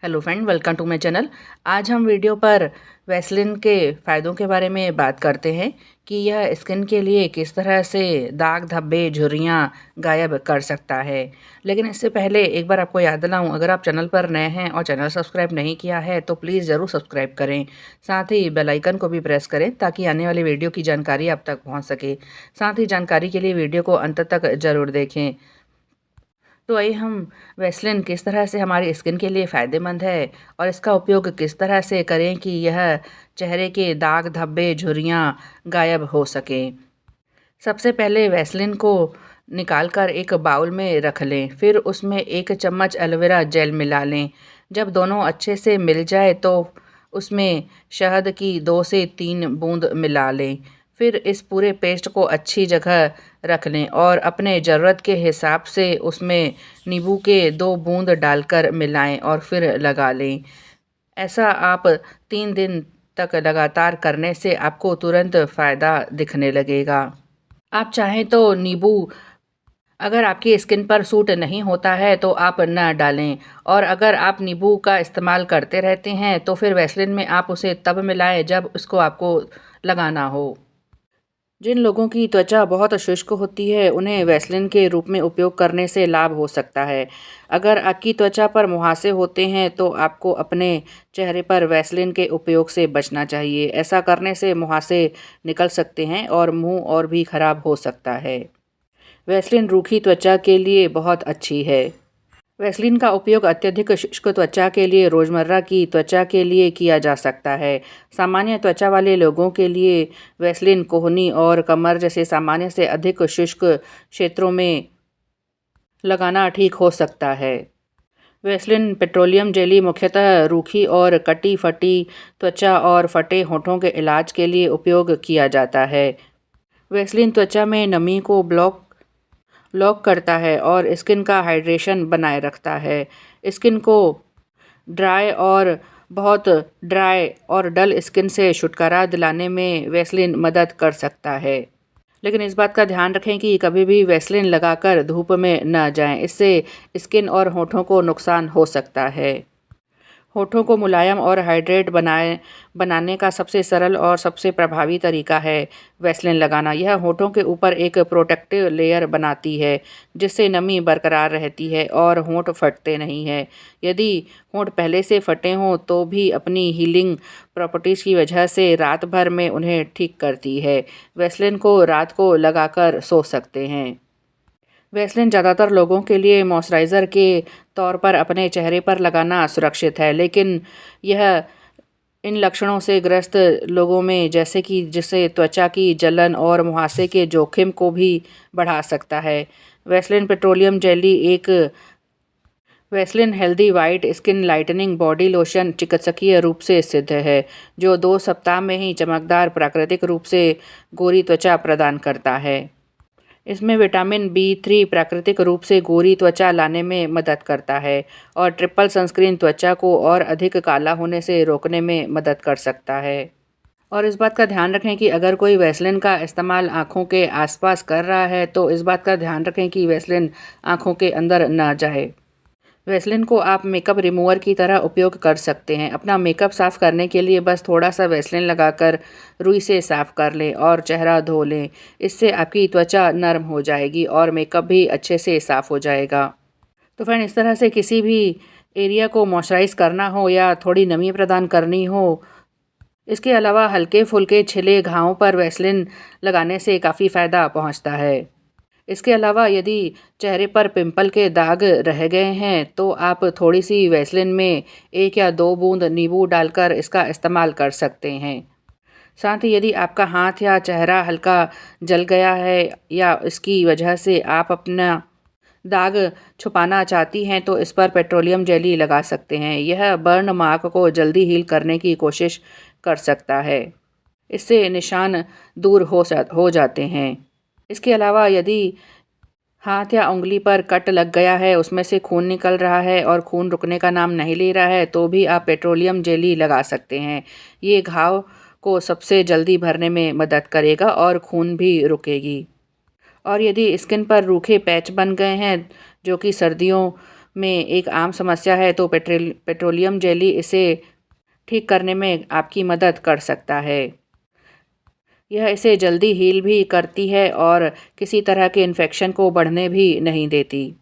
Hello friend, welcome to my channel. आज हम video पर वैसलीन के फ़ायदों के बारे में बात करते हैं कि यह स्किन के लिए किस तरह से दाग धब्बे झुर्रियाँ गायब कर सकता है। लेकिन इससे पहले एक बार आपको याद दिलाऊं, अगर आप चैनल पर नए हैं और चैनल सब्सक्राइब नहीं किया है तो प्लीज़ ज़रूर सब्सक्राइब करें। साथ ही बेल आइकन को भी प्रेस करें ताकि आने वाली वीडियो की जानकारी आप तक पहुँच सके। साथ ही जानकारी के लिए वीडियो को अंत तक ज़रूर देखें। तो आइए हम वैसलीन किस तरह से हमारी स्किन के लिए फ़ायदेमंद है और इसका उपयोग किस तरह से करें कि यह चेहरे के दाग धब्बे झुर्रियाँ गायब हो सकें। सबसे पहले वैसलीन को निकाल कर एक बाउल में रख लें, फिर उसमें 1 चम्मच एलोवेरा जेल मिला लें। जब दोनों अच्छे से मिल जाए तो उसमें शहद की 2 से 3 बूंद मिला लें। फिर इस पूरे पेस्ट को अच्छी जगह रख लें और अपने ज़रूरत के हिसाब से उसमें नींबू के 2 बूंद डालकर मिलाएं और फिर लगा लें। ऐसा आप 3 दिन तक लगातार करने से आपको तुरंत फ़ायदा दिखने लगेगा। आप चाहें तो नींबू अगर आपकी स्किन पर सूट नहीं होता है तो आप ना डालें, और अगर आप नींबू का इस्तेमाल करते रहते हैं तो फिर वैसलीन में आप उसे तब मिलाएं जब उसको आपको लगाना हो। जिन लोगों की त्वचा बहुत शुष्क होती है उन्हें वैसलीन के रूप में उपयोग करने से लाभ हो सकता है। अगर आपकी त्वचा पर मुहासे होते हैं तो आपको अपने चेहरे पर वैसलीन के उपयोग से बचना चाहिए। ऐसा करने से मुहासे निकल सकते हैं और मुंह और भी खराब हो सकता है। वैसलीन रूखी त्वचा के लिए बहुत अच्छी है। वैसलीन का उपयोग अत्यधिक शुष्क त्वचा के लिए रोज़मर्रा की त्वचा के लिए किया जा सकता है। सामान्य त्वचा वाले लोगों के लिए वैसलीन कोहनी और कमर जैसे सामान्य से अधिक शुष्क क्षेत्रों में लगाना ठीक हो सकता है। वैसलीन पेट्रोलियम जेली मुख्यतः रूखी और कटी-फटी त्वचा और फटे होठों के इलाज के लिए उपयोग किया जाता है। वैसलीन त्वचा में नमी को लॉक करता है और स्किन का हाइड्रेशन बनाए रखता है। स्किन को ड्राई और बहुत ड्राई और डल स्किन से छुटकारा दिलाने में वैसलीन मदद कर सकता है। लेकिन इस बात का ध्यान रखें कि कभी भी वैसलीन लगाकर धूप में न जाएं, इससे स्किन और होठों को नुकसान हो सकता है। होठों को मुलायम और हाइड्रेट बनाने का सबसे सरल और सबसे प्रभावी तरीका है वैसलीन लगाना। यह होठों के ऊपर एक प्रोटेक्टिव लेयर बनाती है जिससे नमी बरकरार रहती है और होंठ फटते नहीं हैं। यदि होंठ पहले से फटे हों तो भी अपनी हीलिंग प्रॉपर्टीज़ की वजह से रात भर में उन्हें ठीक करती है। वैसलीन को रात को लगाकर सो सकते हैं। वैसलीन ज़्यादातर लोगों के लिए मॉइस्चराइज़र के तौर पर अपने चेहरे पर लगाना सुरक्षित है, लेकिन यह इन लक्षणों से ग्रस्त लोगों में जिससे त्वचा की जलन और मुहासे के जोखिम को भी बढ़ा सकता है। वैसलीन पेट्रोलियम जेली एक Vaseline healthy white skin lightening body lotion चिकित्सकीय रूप से सिद्ध है, जो 2 सप्ताह में ही चमकदार प्राकृतिक रूप से गोरी त्वचा प्रदान करता है। इसमें विटामिन B3 प्राकृतिक रूप से गोरी त्वचा लाने में मदद करता है और ट्रिपल सनस्क्रीन त्वचा को और अधिक काला होने से रोकने में मदद कर सकता है। और इस बात का ध्यान रखें कि अगर कोई वैसलीन का इस्तेमाल आँखों के आसपास कर रहा है तो इस बात का ध्यान रखें कि वैसलीन आँखों के अंदर ना जाए। वैसलीन को आप मेकअप रिमूवर की तरह उपयोग कर सकते हैं। अपना मेकअप साफ़ करने के लिए बस थोड़ा सा वैसलीन लगाकर रुई से साफ़ कर लें और चेहरा धो लें। इससे आपकी त्वचा नरम हो जाएगी और मेकअप भी अच्छे से साफ़ हो जाएगा। तो फ्रेंड, इस तरह से किसी भी एरिया को मॉइस्चराइज़ करना हो या थोड़ी नमी प्रदान करनी हो, इसके अलावा हल्के फुल्के छिले घावों पर वैसलीन लगाने से काफ़ी फ़ायदा पहुँचता है। इसके अलावा यदि चेहरे पर पिंपल के दाग रह गए हैं तो आप थोड़ी सी वैसलीन में 1 या 2 बूंद नींबू डालकर इसका इस्तेमाल कर सकते हैं। साथ ही यदि आपका हाथ या चेहरा हल्का जल गया है या इसकी वजह से आप अपना दाग छुपाना चाहती हैं तो इस पर पेट्रोलियम जेली लगा सकते हैं। यह बर्न मार्क को जल्दी हील करने की कोशिश कर सकता है। इससे निशान दूर हो जाते हैं। इसके अलावा यदि हाथ या उँगली पर कट लग गया है, उसमें से खून निकल रहा है और खून रुकने का नाम नहीं ले रहा है, तो भी आप पेट्रोलियम जेली लगा सकते हैं। ये घाव को सबसे जल्दी भरने में मदद करेगा और खून भी रुकेगी। और यदि स्किन पर रूखे पैच बन गए हैं, जो कि सर्दियों में एक आम समस्या है तो पेट्रोलियम जेली इसे ठीक करने में आपकी मदद कर सकता है। यह इसे जल्दी हील भी करती है और किसी तरह के इन्फेक्शन को बढ़ने भी नहीं देती।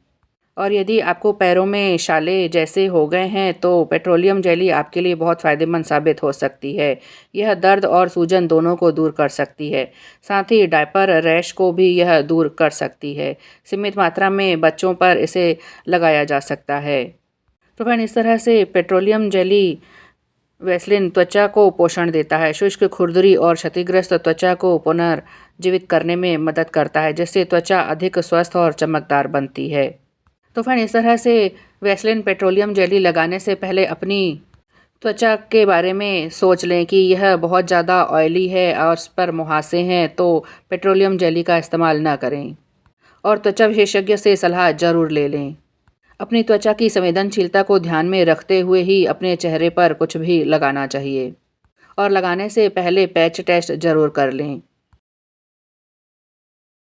और यदि आपको पैरों में छाले जैसे हो गए हैं तो पेट्रोलियम जेली आपके लिए बहुत फ़ायदेमंद साबित हो सकती है। यह दर्द और सूजन दोनों को दूर कर सकती है। साथ ही डायपर रैश को भी यह दूर कर सकती है। सीमित मात्रा में बच्चों पर इसे लगाया जा सकता है। तो फ्रेंड, इस तरह से पेट्रोलियम जेली वैसलीन त्वचा को पोषण देता है, शुष्क, खुरदरी और क्षतिग्रस्त त्वचा को पुनर्जीवित करने में मदद करता है, जिससे त्वचा अधिक स्वस्थ और चमकदार बनती है। तो फ्रेंड, इस तरह से वैसलीन पेट्रोलियम जेली लगाने से पहले अपनी त्वचा के बारे में सोच लें कि यह बहुत ज़्यादा ऑयली है और उस पर मुहासे हैं, तो पेट्रोलियम जेली का इस्तेमाल ना करें। और त्वचा विशेषज्ञ से सलाह ज़रूर ले लें। अपनी त्वचा की संवेदनशीलता को ध्यान में रखते हुए ही अपने चेहरे पर कुछ भी लगाना चाहिए। और लगाने से पहले पैच टेस्ट ज़रूर कर लें।